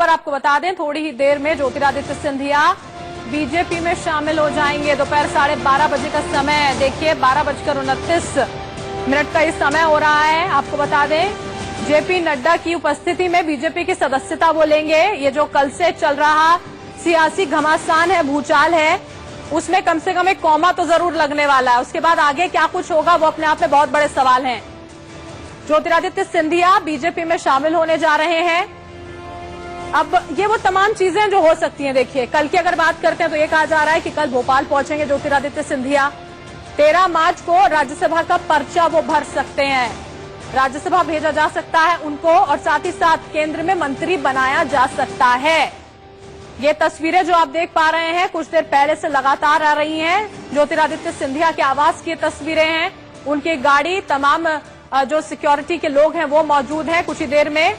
पर आपको बता दें थोड़ी ही देर में ज्योतिरादित्य सिंधिया बीजेपी में शामिल हो जाएंगे। दोपहर 12:30 बजे का समय है। देखिए 12:29 का ये समय हो रहा है। आपको बता दें जेपी नड्डा की उपस्थिति में बीजेपी की सदस्यता वो लेंगे। ये जो कल से चल रहा सियासी घमासान है, भूचाल है, उसमें कम से कम एक कौमा तो जरूर लगने वाला है। उसके बाद आगे क्या कुछ होगा वो अपने आप में बहुत बड़े सवाल हैं। ज्योतिरादित्य सिंधिया बीजेपी में शामिल होने जा रहे हैं। अब ये वो तमाम चीजें जो हो सकती हैं। देखिए कल की अगर बात करते हैं तो ये कहा जा रहा है कि कल भोपाल पहुंचेंगे ज्योतिरादित्य सिंधिया। 13 मार्च को राज्यसभा का पर्चा वो भर सकते हैं, राज्यसभा भेजा जा सकता है उनको, और साथ ही साथ केंद्र में मंत्री बनाया जा सकता है। ये तस्वीरें जो आप देख पा रहे हैं कुछ देर पहले से लगातार आ रही हैं। ज्योतिरादित्य सिंधिया के आवास की तस्वीरें हैं। उनकी गाड़ी, तमाम जो सिक्योरिटी के लोग हैं वो मौजूद हैं। कुछ ही देर में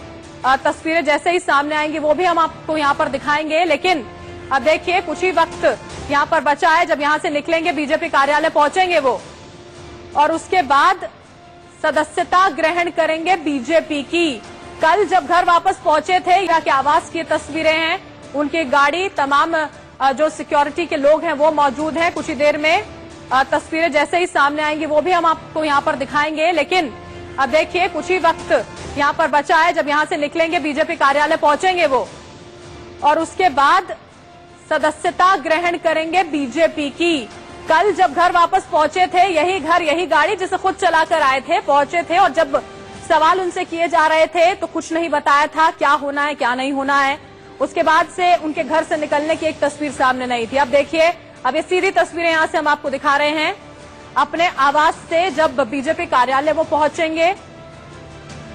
तस्वीरें जैसे ही सामने आएंगी वो भी हम आपको यहाँ पर दिखाएंगे। लेकिन अब देखिए कुछ ही वक्त यहाँ पर बचा है। जब यहाँ से निकलेंगे बीजेपी कार्यालय पहुंचेंगे वो, और उसके बाद सदस्यता ग्रहण करेंगे बीजेपी की। कल जब घर वापस पहुंचे थे, यहाँ के आवास की तस्वीरें हैं। उनकी गाड़ी, तमाम जो सिक्योरिटी के लोग हैं वो मौजूद हैं। कुछ ही देर में तस्वीरें जैसे ही सामने आएंगी वो भी हम आपको यहाँ पर दिखाएंगे। लेकिन अब देखिए कुछ ही वक्त यहाँ पर बचा है। जब यहाँ से निकलेंगे बीजेपी कार्यालय पहुंचेंगे वो, और उसके बाद सदस्यता ग्रहण करेंगे बीजेपी की। कल जब घर वापस पहुंचे थे, यही घर, यही गाड़ी जिसे खुद चलाकर आए थे, पहुंचे थे, और जब सवाल उनसे किए जा रहे थे तो कुछ नहीं बताया था क्या होना है क्या नहीं होना है। उसके बाद से उनके घर से निकलने की एक तस्वीर सामने नहीं थी। अब देखिए, अब ये सीधी तस्वीरें यहां से हम आपको दिखा रहे हैं। अपने आवास से जब बीजेपी कार्यालय वो पहुंचेंगे,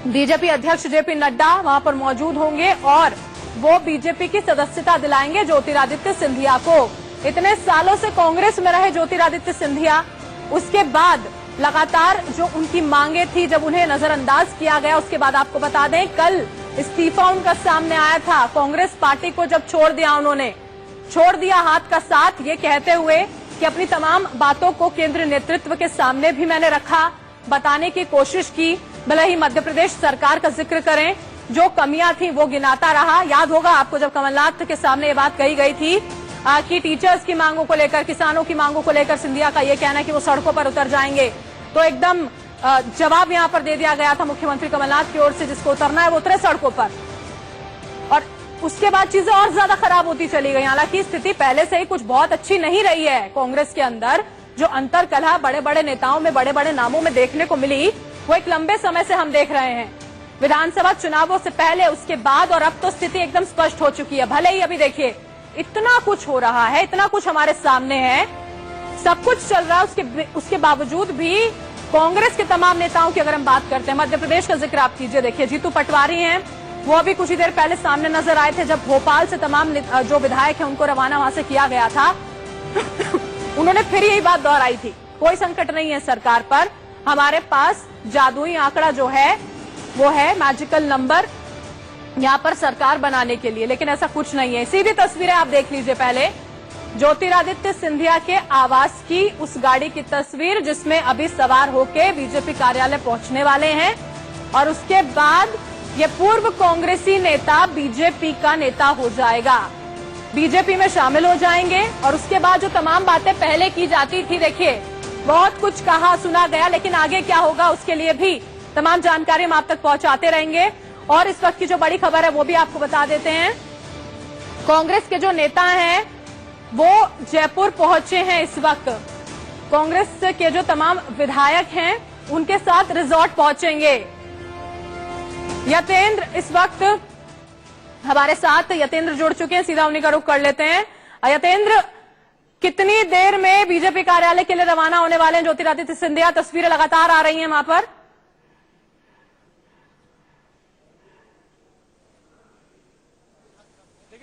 बीजेपी अध्यक्ष जेपी नड्डा वहां पर मौजूद होंगे और वो बीजेपी की सदस्यता दिलाएंगे ज्योतिरादित्य सिंधिया को। इतने सालों से कांग्रेस में रहे ज्योतिरादित्य सिंधिया, उसके बाद लगातार जो उनकी मांगे थी, जब उन्हें नजरअंदाज किया गया, उसके बाद आपको बता दें कल इस्तीफा उनका सामने आया था। कांग्रेस पार्टी को जब छोड़ दिया, उन्होंने छोड़ दिया हाथ का साथ, ये कहते हुए कि अपनी तमाम बातों को केंद्रीय नेतृत्व के सामने भी मैंने रखा, बताने की कोशिश की। भले ही मध्य प्रदेश सरकार का जिक्र करें, जो कमियां थी वो गिनाता रहा। याद होगा आपको जब कमलनाथ के सामने ये बात कही गई थी कि टीचर्स की मांगों को लेकर, किसानों की मांगों को लेकर सिंधिया का ये कहना है कि वो सड़कों पर उतर जाएंगे, तो एकदम जवाब यहां पर दे दिया गया था मुख्यमंत्री कमलनाथ की ओर से, जिसको उतरना है वो उतरे सड़कों पर। और उसके बाद चीजें और ज्यादा खराब होती चली गई। हालांकि स्थिति पहले से ही कुछ बहुत अच्छी नहीं रही है कांग्रेस के अंदर। जो अंतर कलह बड़े बड़े नेताओं में, बड़े बड़े नामों में देखने को मिली, वो एक लंबे समय से हम देख रहे हैं। विधानसभा चुनावों से पहले, उसके बाद, और अब तो स्थिति एकदम स्पष्ट हो चुकी है। भले ही अभी देखिए इतना कुछ हो रहा है, इतना कुछ हमारे सामने है, सब कुछ चल रहा है, उसके बावजूद भी कांग्रेस के तमाम नेताओं की अगर हम बात करते हैं, मध्य प्रदेश का जिक्र आप कीजिए। देखिए जीतू पटवारी हैं, वो अभी कुछ ही देर पहले सामने नजर आए थे जब भोपाल से तमाम जो विधायक हैं उनको रवाना वहां से किया गया था। उन्होंने फिर यही बात दोहराई थी, कोई संकट नहीं है सरकार पर, हमारे पास जादुई आंकड़ा जो है वो है मैजिकल नंबर यहाँ पर सरकार बनाने के लिए। लेकिन ऐसा कुछ नहीं है। सीधी तस्वीरें आप देख लीजिए। पहले ज्योतिरादित्य सिंधिया के आवास की उस गाड़ी की तस्वीर जिसमें अभी सवार होकर बीजेपी कार्यालय पहुंचने वाले हैं, और उसके बाद ये पूर्व कांग्रेसी नेता बीजेपी का नेता हो जाएगा, बीजेपी में शामिल हो जाएंगे। और उसके बाद जो तमाम बातें पहले की जाती थी, देखिए बहुत कुछ कहा सुना गया, लेकिन आगे क्या होगा उसके लिए भी तमाम जानकारी हम आप तक पहुंचाते रहेंगे। और इस वक्त की जो बड़ी खबर है वो भी आपको बता देते हैं। कांग्रेस के जो नेता हैं वो जयपुर पहुंचे हैं इस वक्त। कांग्रेस के जो तमाम विधायक हैं उनके साथ रिजॉर्ट पहुंचेंगे। यतेंद्र इस वक्त हमारे साथ, यतेंद्र जुड़ चुके हैं, सीधा उन्हीं का रुख कर लेते हैं। यतेंद्र, कितनी देर में बीजेपी कार्यालय के लिए रवाना होने वाले हैं ज्योतिरादित्य सिंधिया? तस्वीरें लगातार आ रही हैं वहां पर।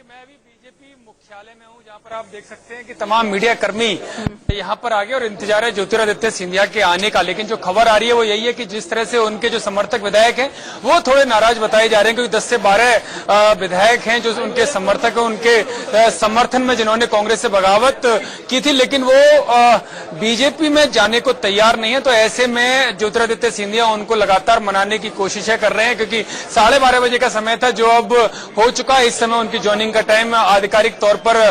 मैं अभी बीजेपी मुख्यालय में हूं, जहां पर आप देख सकते हैं कि तमाम मीडिया कर्मी यहां पर आ गए और इंतजार है ज्योतिरादित्य सिंधिया के आने का। लेकिन जो खबर आ रही है वो यही है कि जिस तरह से उनके जो समर्थक विधायक हैं वो थोड़े नाराज बताए जा रहे हैं, क्योंकि 10 से 12 विधायक हैं जो उनके समर्थक हैं, उनके समर्थन में जिन्होंने कांग्रेस से बगावत की थी, लेकिन वो बीजेपी में जाने को तैयार नहीं है। तो ऐसे में ज्योतिरादित्य सिंधिया उनको लगातार मनाने की कोशिशें कर रहे हैं, क्योंकि 12:30 बजे का समय था जो अब हो चुका है। इस समय उनकी ज्वाइनिंग का टाइम आधिकारिक तौर पर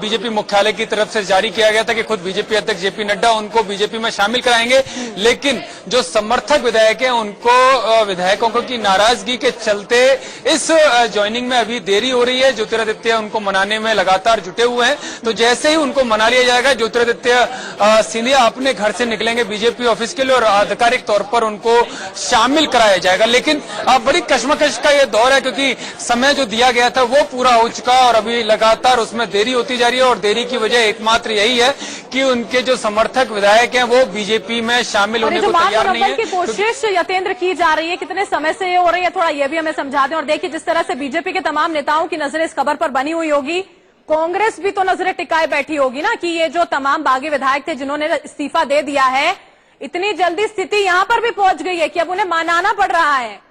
बीजेपी मुख्यालय की तरफ से जारी किया गया था कि खुद बीजेपी अध्यक्ष जेपी नड्डा उनको बीजेपी में शामिल कराएंगे। लेकिन जो समर्थक विधायक हैं उनको विधायकों को की नाराजगी के चलते इस ज्वाइनिंग में अभी देरी हो रही है। ज्योतिरादित्य उनको मनाने में लगातार जुटे हुए हैं। तो जैसे ही उनको मना लिया जाएगा, ज्योतिरादित्य सिंधिया अपने घर से निकलेंगे बीजेपी ऑफिस के लिए और आधिकारिक तौर पर उनको शामिल कराया जाएगा। लेकिन बड़ी कश्मकश का यह दौर है, क्योंकि समय जो दिया गया था वो पूरा हो चुका है और अभी लगातार उसमें देरी होती जा रही है। और देरी की वजह एकमात्र यही है कि उनके जो समर्थक विधायक हैं वो बीजेपी में शामिल होने को तैयार नहीं है। की कोशिश यतेंद्र की जा रही है, कितने समय से ये हो रही है, थोड़ा ये भी हमें समझा दें। और देखिए जिस तरह से बीजेपी के तमाम नेताओं की नजरें इस खबर पर बनी हुई होगी, कांग्रेस भी तो नजरें टिकाए बैठी होगी ना कि ये जो तमाम बागी विधायक थे जिन्होंने इस्तीफा दे दिया है, इतनी जल्दी स्थिति यहां पर भी पहुंच गई है कि अब उन्हें मनाना पड़ रहा है।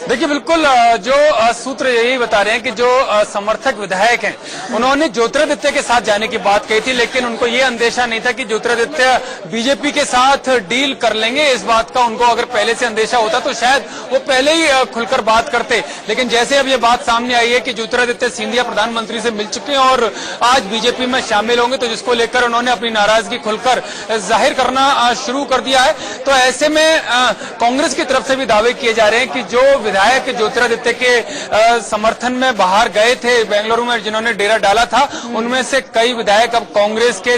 देखिए बिल्कुल जो सूत्र यही बता रहे हैं कि जो समर्थक विधायक हैं उन्होंने ज्योतिरादित्य के साथ जाने की बात कही थी, लेकिन उनको ये अंदेशा नहीं था कि ज्योतिरादित्य बीजेपी के साथ डील कर लेंगे। इस बात का उनको अगर पहले से अंदेशा होता तो शायद वो पहले ही खुलकर बात करते। लेकिन जैसे अब ये बात सामने आई है कि ज्योतिरादित्य सिंधिया प्रधानमंत्री से मिल चुके हैं और आज बीजेपी में शामिल होंगे, तो जिसको लेकर उन्होंने अपनी नाराजगी खुलकर जाहिर करना शुरू कर दिया है। तो ऐसे में कांग्रेस की तरफ से भी दावे किए जा रहे हैं कि जो विधायक ज्योतिरादित्य के समर्थन में बाहर गए थे बेंगलुरु में, जिन्होंने डेरा डाला था, उनमें से कई विधायक अब कांग्रेस के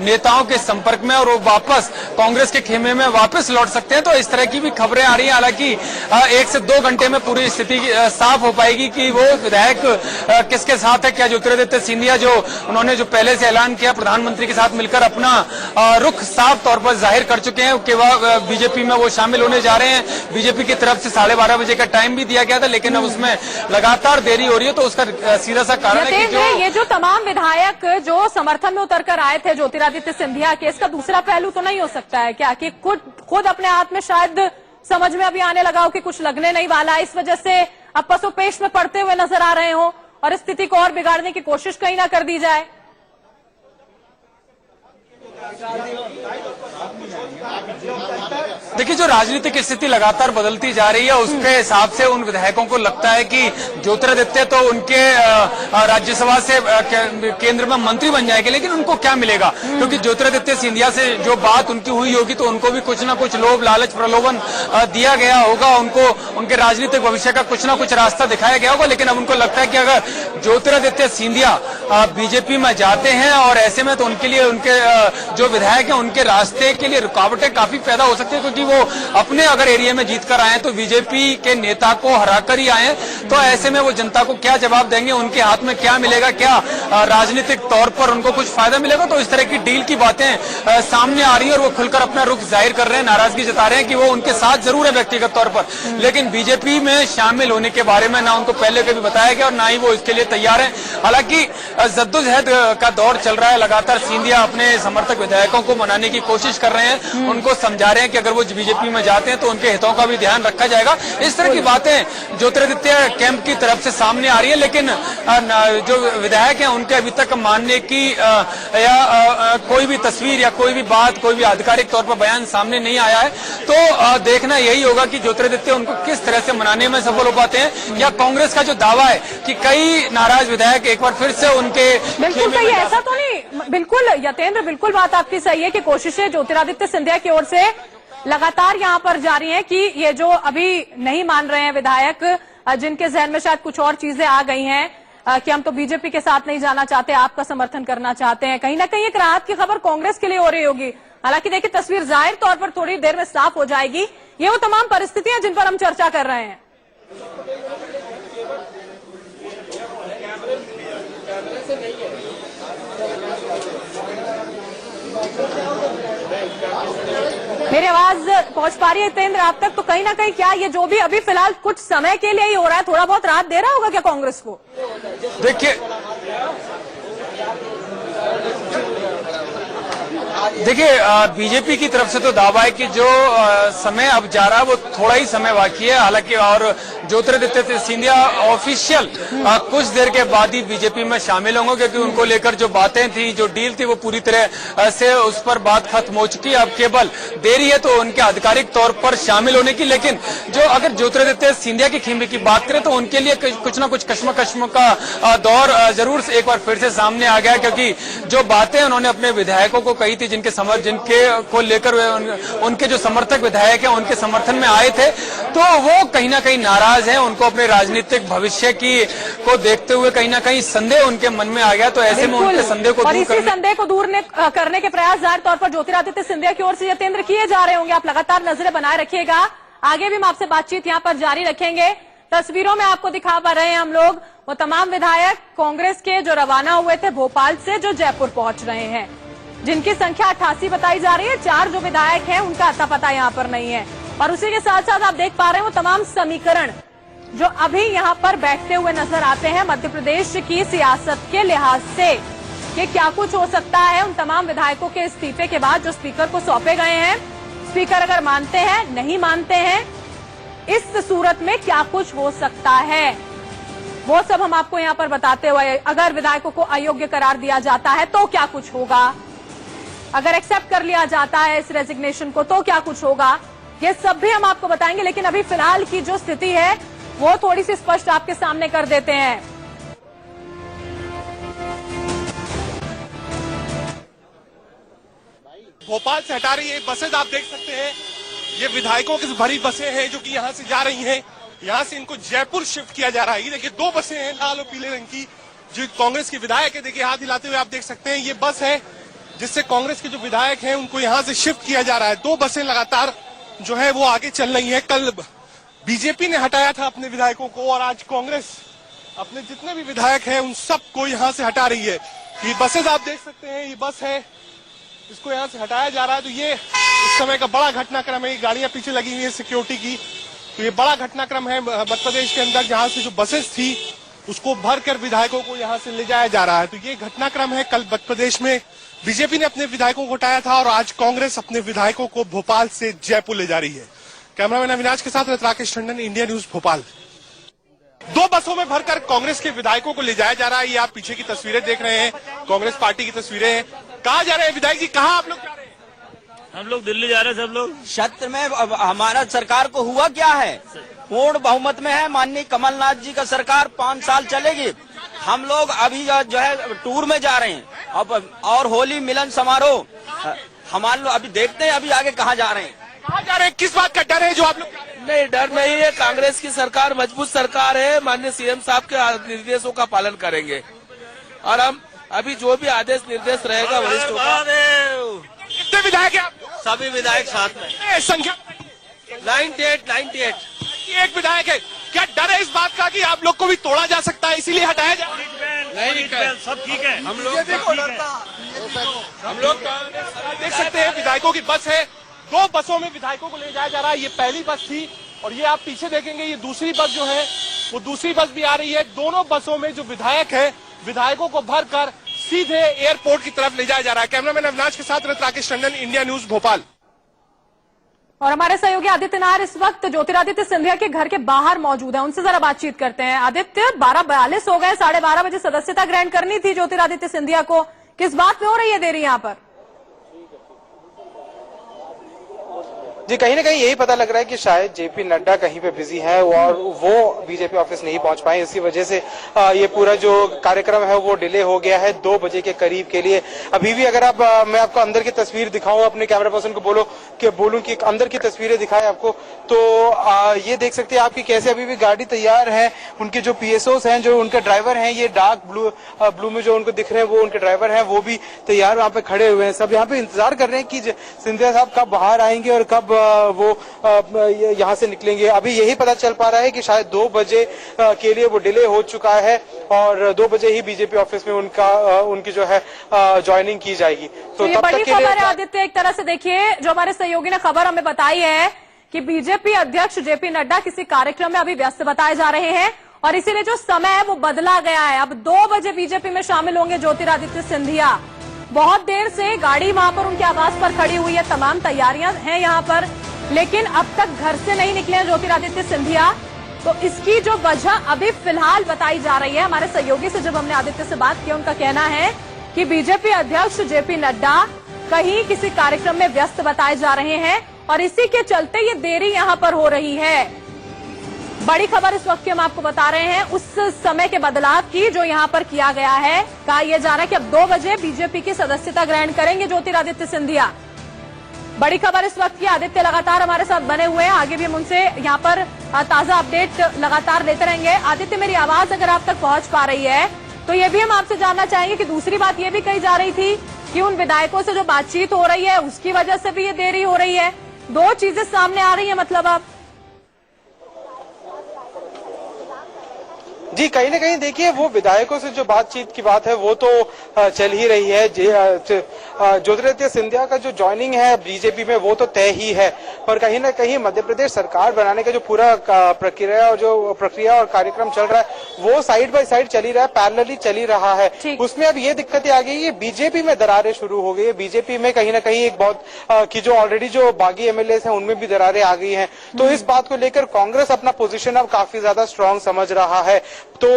नेताओं के संपर्क में और वो वापस कांग्रेस के खेमे में वापस लौट सकते हैं। तो इस तरह की भी खबरें आ रही हैं। हालांकि 1 से 2 घंटे में पूरी स्थिति साफ हो पाएगी कि वो विधायक किसके साथ है। क्या ज्योतिरादित्य सिंधिया जो उन्होंने जो पहले से ऐलान किया प्रधानमंत्री के साथ मिलकर अपना रुख साफ तौर पर जाहिर कर चुके हैं कि वह बीजेपी में वो शामिल होने जा रहे हैं। बीजेपी की तरफ से 12:30 बजे का टाइम भी दिया गया था, लेकिन अब उसमें लगातार देरी हो रही है। तो उसका सीधा सा कारण है कि ये जो तमाम विधायक जो समर्थन में उतर कर आए थे ज्योतिरादित्य सिंधिया के, इसका दूसरा पहलू तो नहीं हो सकता है क्या कि खुद अपने हाथ में शायद समझ में अभी आने लगा हो कि कुछ लगने नहीं वाला है, इस वजह से अब पसोपेश में पड़ते हुए नजर आ रहे हो और स्थिति को और बिगाड़ने की कोशिश कहीं ना कर दी जाए। देखिए जो राजनीतिक स्थिति लगातार बदलती जा रही है उसके हिसाब से उन विधायकों को लगता है कि ज्योतिरादित्य तो उनके राज्यसभा से केंद्र में मंत्री बन जाएंगे, लेकिन उनको क्या मिलेगा? क्योंकि ज्योतिरादित्य सिंधिया से जो बात उनकी हुई होगी तो उनको भी कुछ ना कुछ लोभ लालच प्रलोभन दिया गया होगा, उनको उनके राजनीतिक भविष्य का कुछ ना कुछ रास्ता दिखाया गया होगा। लेकिन अब उनको लगता है कि अगर ज्योतिरादित्य सिंधिया बीजेपी में जाते हैं और ऐसे में तो उनके लिए उनके जो विधायक हैं उनके रास्ते के लिए रुकावटें काफी पैदा हो सकती है, क्योंकि वो अपने अगर एरिया में जीत कर आए तो बीजेपी के नेता को हराकर ही आए। तो ऐसे में वो जनता को क्या जवाब देंगे, उनके हाथ में क्या मिलेगा, क्या राजनीतिक तौर पर उनको कुछ फायदा मिलेगा? तो इस तरह की डील की बातें सामने आ रही है और वो खुलकर अपना रुख जाहिर कर रहे हैं, नाराजगी जता रहे हैं कि वो उनके साथ जरूर है व्यक्तिगत तौर पर, लेकिन बीजेपी में शामिल होने के बारे में ना उनको पहले कभी बताया गया और ना ही वो इसके लिए तैयार है। हालांकि जद्दोजहद का दौर चल रहा है, लगातार सिंधिया अपने समर्थक विधायकों को मनाने की कोशिश कर रहे हैं, उनको समझा रहे हैं कि अगर वो बीजेपी में जाते हैं तो उनके हितों का भी ध्यान रखा जाएगा। इस तरह की बातें ज्योतिरादित्य कैंप की तरफ से सामने आ रही है, लेकिन जो विधायक हैं उनके अभी तक मानने की या कोई भी तस्वीर या कोई भी बात, कोई भी आधिकारिक तौर पर बयान सामने नहीं आया है। तो देखना यही होगा कि ज्योतिरादित्य उनको किस तरह से मनाने में सफल हो पाते हैं, या कांग्रेस का जो दावा है कि कई नाराज विधायक एक बार फिर से उनके बिल्कुल सही है, ऐसा तो नहीं। बिल्कुल यतेंद्र, बिल्कुल बात आपकी सही है कि कोशिशें ज्योतिरादित्य सिंधिया की ओर से लगातार यहाँ पर जारी हैं कि ये जो अभी नहीं मान रहे हैं विधायक, जिनके जहन में शायद कुछ और चीजें आ गई हैं कि हम तो बीजेपी के साथ नहीं जाना चाहते, आपका समर्थन करना चाहते हैं, कहीं ना कहीं एक राहत की खबर कांग्रेस के लिए हो रही होगी। हालांकि देखिए तस्वीर जाहिर तौर पर थोड़ी देर में साफ हो जाएगी। ये वो तमाम परिस्थितियां जिन पर हम चर्चा कर रहे हैं। मेरी आवाज पहुंच पा रही है हितेंद्र आप तक? तो कहीं ना कहीं क्या ये जो भी अभी फिलहाल कुछ समय के लिए ही हो रहा है, थोड़ा बहुत राहत दे रहा होगा क्या कांग्रेस को? देखिए बीजेपी की तरफ से तो दावा है कि जो समय अब जा रहा है वो थोड़ा ही समय बाकी है। हालांकि और ज्योतिरादित्य सिंधिया ऑफिशियल कुछ देर के बाद ही बीजेपी में शामिल होंगे, क्योंकि उनको लेकर जो बातें थी, जो डील थी, वो पूरी तरह से उस पर बात खत्म हो चुकी है। अब केवल देरी है तो उनके आधिकारिक तौर पर शामिल होने की। लेकिन जो अगर ज्योतिरादित्य सिंधिया की खींचे की बात करें तो उनके लिए कुछ ना कुछ कश्मकश्म का दौर जरूर से एक बार फिर से सामने आ गया, क्योंकि जो बातें उन्होंने अपने विधायकों को कही थी, जिनके को लेकर उनके जो समर्थक विधायक हैं उनके समर्थन में आए थे, तो वो कहीं ना कहीं नाराज हैं। उनको अपने राजनीतिक भविष्य को देखते हुए कहीं ना कहीं संदेह उनके मन में आ गया। तो ऐसे में उनके संदेह को और इसी संदेह को दूर करने के प्रयास जाहिर तौर पर ज्योतिरादित्य सिंधिया की ओर से यतेंद्र किए जा रहे होंगे। आप लगातार नजरें बनाए रखिएगा, आगे भी हम आपसे बातचीत यहाँ पर जारी रखेंगे। तस्वीरों में आपको दिखा पा रहे हैं हम लोग वो तमाम विधायक कांग्रेस के जो रवाना हुए थे भोपाल से, जो जयपुर पहुंच रहे हैं, जिनकी संख्या 88 बताई जा रही है। 4 जो विधायक हैं उनका अता पता यहाँ पर नहीं है। और उसी के साथ साथ आप देख पा रहे हैं वो तमाम समीकरण जो अभी यहाँ पर बैठते हुए नजर आते हैं मध्य प्रदेश की सियासत के लिहाज से कि क्या कुछ हो सकता है उन तमाम विधायकों के इस्तीफे के बाद जो स्पीकर को सौंपे गए हैं। स्पीकर अगर मानते हैं, नहीं मानते हैं, इस सूरत में क्या कुछ हो सकता है, वो सब हम आपको यहाँ पर बताते हुए, अगर विधायकों को अयोग्य करार दिया जाता है तो क्या कुछ होगा, अगर एक्सेप्ट कर लिया जाता है इस रेजिग्नेशन को तो क्या कुछ होगा, ये सब भी हम आपको बताएंगे। लेकिन अभी फिलहाल की जो स्थिति है वो थोड़ी सी स्पष्ट आपके सामने कर देते हैं। भोपाल से हटा रही है बसें, आप देख सकते हैं ये विधायकों की भरी बसें हैं जो कि यहाँ से जा रही हैं। यहाँ से इनको जयपुर शिफ्ट किया जा रहा है। ये देखिए 2 बसें हैं लाल और पीले रंग की, जो कांग्रेस के विधायक है। देखिए हाथ हिलाते हुए आप देख सकते हैं, ये बस है जिससे कांग्रेस के जो विधायक हैं उनको यहाँ से शिफ्ट किया जा रहा है। 2 बसें लगातार जो है वो आगे चल रही है। कल बीजेपी ने हटाया था अपने विधायकों को और आज कांग्रेस अपने जितने भी विधायक हैं उन सबको यहाँ से हटा रही है। ये बसेज आप देख सकते हैं, ये बस है, इसको यहाँ से हटाया जा रहा है। तो ये इस समय का बड़ा घटनाक्रम है। ये गाड़ियां पीछे लगी हुई है सिक्योरिटी की। तो ये बड़ा घटनाक्रम है मध्य प्रदेश के अंदर, जहां से जो बसेस थी उसको भर कर विधायकों को यहाँ से ले जाया जा रहा है। तो ये घटनाक्रम है। कल मध्य प्रदेश में बीजेपी ने अपने विधायकों को हटाया था और आज कांग्रेस अपने विधायकों को भोपाल से जयपुर ले जा रही है। कैमरामैन अविनाश के साथ राकेश टंडन, इंडिया न्यूज भोपाल। 2 बसों में भरकर कांग्रेस के विधायकों को ले जाया जा रहा है। ये आप पीछे की तस्वीरें देख रहे हैं, कांग्रेस पार्टी की तस्वीरें हैं। कहाँ जा रहे हैं विधायक जी, कहाँ आप लोग जा रहे हैं? हम लोग दिल्ली जा रहे हैं। सब लोग क्षेत्र में अब हमारा सरकार को हुआ क्या है, पूर्ण बहुमत में है। माननीय कमलनाथ जी का सरकार 5 साल चलेगी। हम लोग अभी जो है टूर में जा रहे हैं अब, और होली मिलन समारोह हमारे लोग अभी देखते हैं अभी आगे कहाँ जा रहे हैं। कहाँ जा रहे हैं, किस बात का डर है जो आप लोग? नहीं, डर नहीं है। कांग्रेस की सरकार मजबूत सरकार है। माननीय सीएम साहब के निर्देशों का पालन करेंगे और हम अभी जो भी आदेश निर्देश रहेगा वरिष्ठों का। कितने विधायक हैं आप? सभी विधायक साथ में, संख्या 98 एक विधायक है। क्या डर है इस बात का कि आप लोग को भी तोड़ा जा सकता है, इसीलिए हटाया जा? नहीं, सब ठीक है। हम लोग देख सकते हैं विधायकों की बस है। 2 बसों में विधायकों को ले जाया जा रहा है। ये पहली बस थी और ये आप पीछे देखेंगे ये दूसरी बस जो है वो दूसरी बस भी आ रही है। दोनों बसों में जो विधायक है विधायकों को भरकर सीधे एयरपोर्ट की तरफ ले जाया जा रहा है। कैमरामैन अविनाश के साथ राकेश टंडन, इंडिया न्यूज भोपाल। और हमारे सहयोगी आदित्य नायर इस वक्त ज्योतिरादित्य सिंधिया के घर के बाहर मौजूद है, उनसे जरा बातचीत करते हैं। आदित्य, 12:42 हो गए, 12:30 बजे सदस्यता ग्रहण करनी थी ज्योतिरादित्य सिंधिया को, किस बात पे हो रही है देरी यहाँ पर? जी कहीं ना कहीं यही पता लग रहा है कि शायद जेपी नड्डा कहीं पे बिजी हैं और वो बीजेपी ऑफिस नहीं पहुंच पाए। इसी वजह से ये पूरा जो कार्यक्रम है वो डिले हो गया है 2 बजे के करीब के लिए। अभी भी अगर मैं आपको अंदर की तस्वीर दिखाऊं, अपने कैमरा पर्सन को बोलूं कि अंदर की तस्वीरें दिखाएं आपको, तो ये देख सकते हैं आपकी कैसे अभी भी गाड़ी तैयार है। उनके जो पीएसओस हैं, जो उनके ड्राइवर हैं, ये डार्क ब्लू में जो उनको दिख रहे हैं वो उनके ड्राइवर हैं, वो भी तैयार वहां पे खड़े हुए हैं। सब यहाँ पे इंतजार कर रहे हैं कि सिंधिया साहब कब बाहर आएंगे और कब वो यहाँ से निकलेंगे। अभी यही पता चल पा रहा है कि शायद 2 बजे के लिए वो डिले हो चुका है और 2 बजे ही बीजेपी ऑफिस में उनकी जो है ज्वाइनिंग की जाएगी। तो ये बड़ी खबर है आदित्य। एक तरह से देखिए, जो हमारे सहयोगी ने खबर हमें बताई है कि बीजेपी अध्यक्ष जेपी नड्डा किसी कार्यक्रम में अभी व्यस्त बताए जा रहे हैं और इसीलिए जो समय है वो बदला गया है। अब 2 बजे बीजेपी में शामिल होंगे ज्योतिरादित्य सिंधिया। बहुत देर से गाड़ी वहां पर उनके आवास पर खड़ी हुई है, तमाम तैयारियां हैं यहां पर, लेकिन अब तक घर से नहीं निकले हैं ज्योतिरादित्य सिंधिया। तो इसकी जो वजह अभी फिलहाल बताई जा रही है, हमारे सहयोगी से जब हमने आदित्य से बात की, उनका कहना है कि बीजेपी अध्यक्ष जेपी नड्डा कहीं किसी कार्यक्रम में व्यस्त बताए जा रहे हैं और इसी के चलते ये देरी यहां पर हो रही है। बड़ी खबर इस वक्त की हम आपको बता रहे हैं उस समय के बदलाव की जो यहां पर किया गया है। कहा यह जा रहा है कि अब 2 बजे बीजेपी की सदस्यता ग्रहण करेंगे ज्योतिरादित्य सिंधिया। बड़ी खबर इस वक्त की, आदित्य लगातार हमारे साथ बने हुए हैं, आगे भी हम उनसे यहां पर ताजा अपडेट लगातार लेते रहेंगे। आदित्य, मेरी आवाज अगर आप तक पहुंच पा रही है तो ये भी हम आपसे जानना चाहेंगे कि दूसरी बात ये भी कही जा रही थी कि उन विधायकों से जो बातचीत हो रही है उसकी वजह से भी ये देरी हो रही है। 2 चीजें सामने आ रही है मतलब अब जी, कहीं ना कहीं देखिए वो विधायकों से जो बातचीत की बात है वो तो चल ही रही है। ज्योतिरादित्य सिंधिया का जो ज्वाइनिंग है बीजेपी में वो तो तय ही है, पर कहीं ना कहीं मध्य प्रदेश सरकार बनाने का जो पूरा प्रक्रिया और कार्यक्रम चल रहा है वो साइड बाय साइड चली रहा है, पैरेलली चली रहा है। उसमें अब ये दिक्कतें आ गई है, बीजेपी में दरारें शुरू हो गई है। बीजेपी में कहीं ना कहीं एक बहुत की जो ऑलरेडी जो बागी एमएलए हैं उनमें भी दरारें आ गई हैं। तो इस बात को लेकर कांग्रेस अपना पोजीशन अब काफी ज्यादा स्ट्रांग समझ रहा है। तो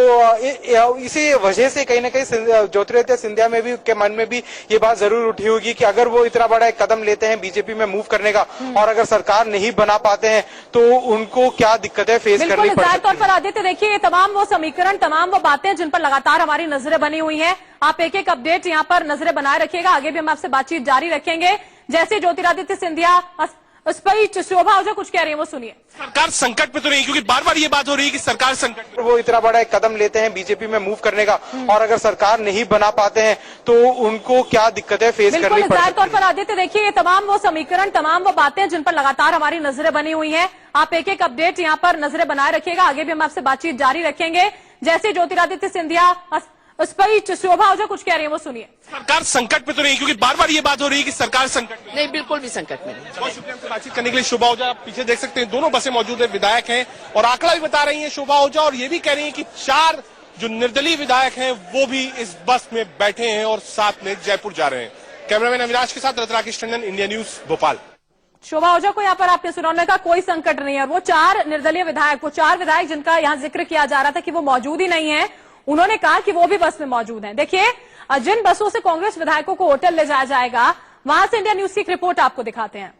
इसी वजह से कहीं ना कहीं ज्योतिरादित्य सिंधिया में भी के मन में भी ये बात जरूर उठी होगी कि अगर वो इतना बड़ा एक कदम लेते हैं बीजेपी में मूव करने का और अगर सरकार नहीं बना पाते हैं तो उनको क्या दिक्कतें फेस करनी पड़ती है। जाहिर तौर पर आदित्य देखिए, ये तमाम वो समीकरण, तमाम वो बातें जिन पर लगातार हमारी नजरें बनी हुई हैं। आप एक एक अपडेट यहाँ पर नजरें बनाए रखिएगा, आगे भी हम आपसे बातचीत जारी रखेंगे। जैसे ज्योतिरादित्य सिंधिया उस पर शोभा ओझा कुछ कह रही है, वो सुनिए। सरकार संकट में तो नहीं, क्योंकि बार बार ये बात हो रही है कि सरकार संकट, वो इतना बड़ा एक कदम लेते हैं बीजेपी में मूव करने का और अगर सरकार नहीं बना पाते हैं तो उनको क्या दिक्कतें फेस करनी पड़ती है। जाहिर तौर पर आदित्य देखिए, ये तमाम वो समीकरण, तमाम वो बातें जिन पर लगातार हमारी नजरें बनी हुई हैं। आप एक एक अपडेट यहाँ पर नजरें बनाए रखिएगा, आगे भी हम आपसे बातचीत जारी रखेंगे। जैसे ज्योतिरादित्य सिंधिया उस पर शोभा ओझा कुछ कह रही है, वो सुनिए। सरकार संकट में तो नहीं, क्योंकि बार बार ये बात हो रही है कि सरकार संकट में नहीं, बिल्कुल भी संकट में नहीं। बहुत शुक्रिया हमसे बातचीत करने के लिए शोभा ओझा। आप पीछे देख सकते हैं दोनों बसें मौजूद है, विधायक हैं और आंकड़ा भी बता रही है शोभा ओझा, और ये भी कह रही है कि 4 जो निर्दलीय विधायक हैं वो भी इस बस में बैठे हैं और साथ में जयपुर जा रहे हैं। कैमरामैन अविनाश के साथ राकेश टंडन, इंडिया न्यूज, भोपाल। शोभा ओझा को यहाँ पर आपने सुना, उन्होंने कहा कोई संकट नहीं है। वो 4 निर्दलीय विधायक, वो 4 विधायक जिनका यहाँ जिक्र किया जा रहा था कि वो मौजूद ही नहीं है, उन्होंने कहा कि वो भी बस में मौजूद हैं। देखिए, जिन बसों से कांग्रेस विधायकों को होटल ले जाया जाएगा, वहां से इंडिया न्यूज की एक रिपोर्ट आपको दिखाते हैं।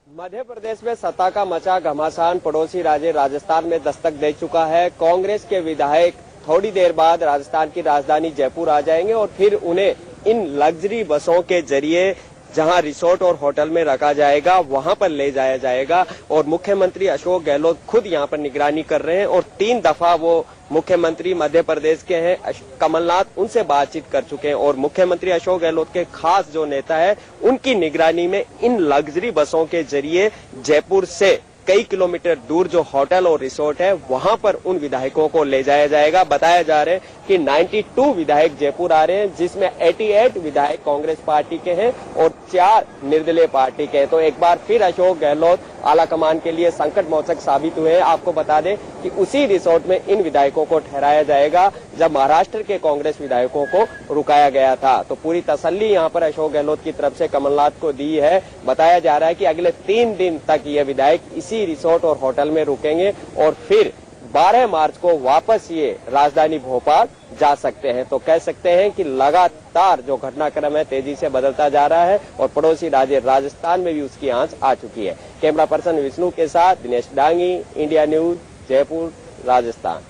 मध्य प्रदेश में सत्ता का मचा घमासान पड़ोसी राज्य राजस्थान में दस्तक दे चुका है। कांग्रेस के विधायक थोड़ी देर बाद राजस्थान की राजधानी जयपुर आ जाएंगे और फिर उन्हें इन लग्जरी बसों के जरिए जहां रिसोर्ट और होटल में रखा जाएगा वहां पर ले जाया जाएगा। और मुख्यमंत्री अशोक गहलोत खुद यहां पर निगरानी कर रहे हैं और 3 दफा वो मुख्यमंत्री मध्य प्रदेश के हैं कमलनाथ, उनसे बातचीत कर चुके हैं और मुख्यमंत्री अशोक गहलोत के खास जो नेता है उनकी निगरानी में इन लग्जरी बसों के जरिए जयपुर से कई किलोमीटर दूर जो होटल और रिसोर्ट है वहां पर उन विधायकों को ले जाया जाएगा। बताया जा रहा है कि 92 विधायक जयपुर आ रहे हैं, जिसमें 88 विधायक कांग्रेस पार्टी के हैं और 4 निर्दलीय पार्टी के हैं। तो एक बार फिर अशोक गहलोत आलाकमान के लिए संकट मोचक साबित हुए हैं। आपको बता दें कि उसी रिसोर्ट में इन विधायकों को ठहराया जाएगा जब महाराष्ट्र के कांग्रेस विधायकों को रुकाया गया था। तो पूरी तसल्ली यहाँ पर अशोक गहलोत की तरफ से कमलनाथ को दी है। बताया जा रहा है कि अगले 3 दिन तक ये विधायक इसी रिसोर्ट और होटल में रुकेंगे और फिर 12 मार्च को वापस ये राजधानी भोपाल जा सकते हैं। तो कह सकते हैं कि लगातार जो घटनाक्रम है तेजी से बदलता जा रहा है और पड़ोसी राज्य राजस्थान में भी उसकी आंच आ चुकी है। कैमरा पर्सन विष्णु के साथ दिनेश डांगी, इंडिया न्यूज, जयपुर, राजस्थान।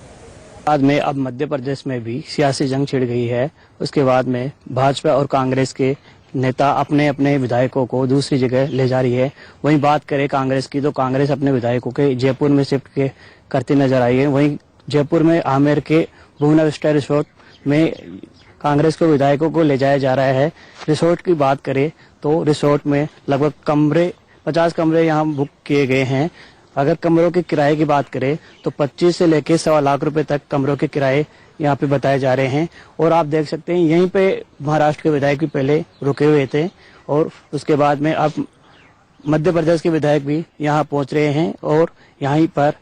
बाद में अब मध्य प्रदेश में भी सियासी जंग छिड़ गई है। उसके बाद में भाजपा और कांग्रेस के नेता अपने अपने विधायकों को दूसरी जगह ले जा रही है। वहीं बात करें कांग्रेस की तो कांग्रेस अपने विधायकों के जयपुर में शिफ्ट करती नजर आई है। वहीं जयपुर में आमेर के भुवना विस्टा रिसोर्ट में कांग्रेस के विधायकों को ले जाया जा रहा है। रिसोर्ट की बात करें तो रिसोर्ट में लगभग 50 कमरे यहाँ बुक किए गए हैं। अगर कमरों के किराए की बात करें तो 25 से लेकर 1.25 लाख रुपए तक कमरों के किराए यहाँ पे बताए जा रहे हैं। और आप देख सकते हैं यहीं पे महाराष्ट्र के विधायक भी पहले रुके हुए थे और उसके बाद में अब मध्य प्रदेश के विधायक भी यहाँ पहुंच रहे हैं और यहीं पर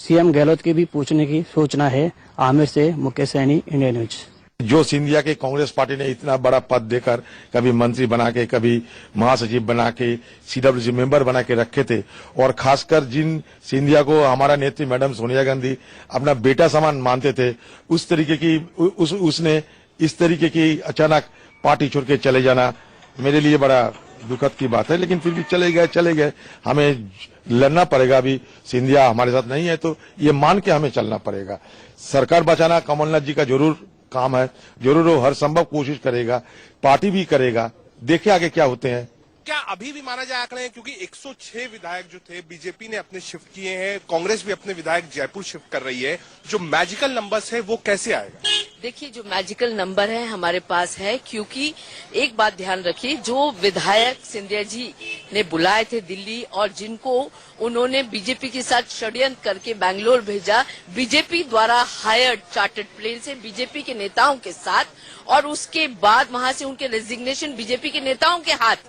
सीएम गहलोत की भी पूछने की सूचना है। आमिर से मुकेश सैनी, इंडिया न्यूज। जो सिंधिया के कांग्रेस पार्टी ने इतना बड़ा पद देकर कभी मंत्री बना के, कभी महासचिव बना के, सीडब्ल्यूसी मेंबर बना के रखे थे, और खासकर जिन सिंधिया को हमारा नेत्री मैडम सोनिया गांधी अपना बेटा समान मानते थे, उस तरीके की उसने इस तरीके की अचानक पार्टी छोड़ के चले जाना मेरे लिए बड़ा दुखद की बात है। लेकिन फिर भी चले गए, हमें लड़ना पड़ेगा। अभी सिंधिया हमारे साथ नहीं है तो ये मान के हमें चलना पड़ेगा। सरकार बचाना कमलनाथ जी का जरूर काम है, जरूर वो हर संभव कोशिश करेगा, पार्टी भी करेगा। देखे आगे क्या होते हैं। क्या अभी भी माना जाए आंकड़े, क्योंकि 106 विधायक जो थे बीजेपी ने अपने शिफ्ट किए हैं, कांग्रेस भी अपने विधायक जयपुर शिफ्ट कर रही है, जो मैजिकल नंबर्स है वो कैसे आएगा? देखिए, जो मैजिकल नंबर है हमारे पास है, क्योंकि एक बात ध्यान रखिए, जो विधायक सिंधिया जी ने बुलाए थे दिल्ली और जिनको उन्होंने बीजेपी के साथ षड्यंत्र करके बैंगलोर भेजा, बीजेपी द्वारा हायर्ड चार्टर्ड प्लेन से बीजेपी के नेताओं के साथ, और उसके बाद वहां से उनके रेजिग्नेशन बीजेपी के नेताओं के हाथ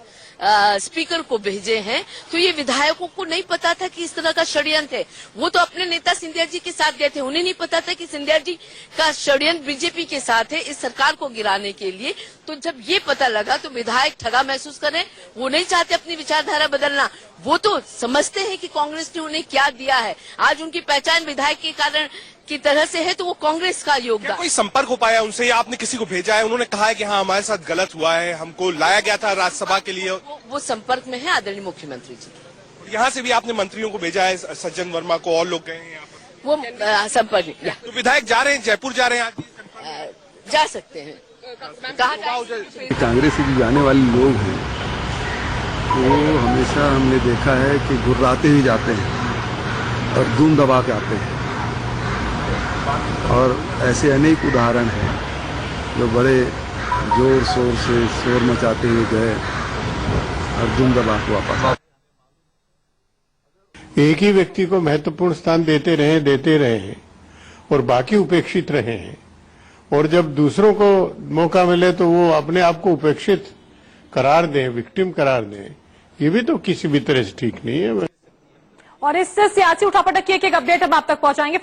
स्पीकर को भेजे हैं। तो ये विधायकों को नहीं पता था कि इस तरह का षड्यंत्र है। वो तो अपने नेता सिंधिया जी के साथ गए थे, उन्हें नहीं पता था कि सिंधिया जी का षड्यंत्र बीजेपी के साथ है इस सरकार को गिराने के लिए। तो जब ये पता लगा तो विधायक ठगा महसूस करें, वो नहीं चाहते अपनी विचारधारा बदलना, वो तो समझते हैं कि कांग्रेस ने उन्हें क्या दिया है। आज उनकी पहचान विधायक के कारण की तरह से है, तो वो कांग्रेस का योगदान। कोई संपर्क हो पाया उनसे, या आपने किसी को भेजा है? उन्होंने कहा है कि हाँ हमारे साथ गलत हुआ है, हमको लाया गया था राज्यसभा के लिए। वो संपर्क में है आदरणीय मुख्यमंत्री जी। यहाँ से भी आपने मंत्रियों को भेजा है, सज्जन वर्मा को, और लोग गए हैं यहाँ पर? वो संपर्क में। तो विधायक जा रहे हैं, जयपुर जा रहे हैं आज? जा सकते हैं। कांग्रेस से जो जाने वाले लोग हैं वो हमेशा हमने देखा है कि गुर्राते ही जाते हैं और धूम दबा के आते हैं, और ऐसे अनेक उदाहरण हैं जो बड़े जोर शोर से शोर मचाते हुए गए और धूम दबा के वापस। एक ही व्यक्ति को महत्वपूर्ण स्थान देते रहे और बाकी उपेक्षित रहे हैं, और जब दूसरों को मौका मिले तो वो अपने आप को उपेक्षित करार दें, विक्टिम करार दें, ये भी तो किसी भी तरह से ठीक नहीं है। और इससे सियासी उठापटक की एक अपडेट हम आप तक पहुंचाएंगे।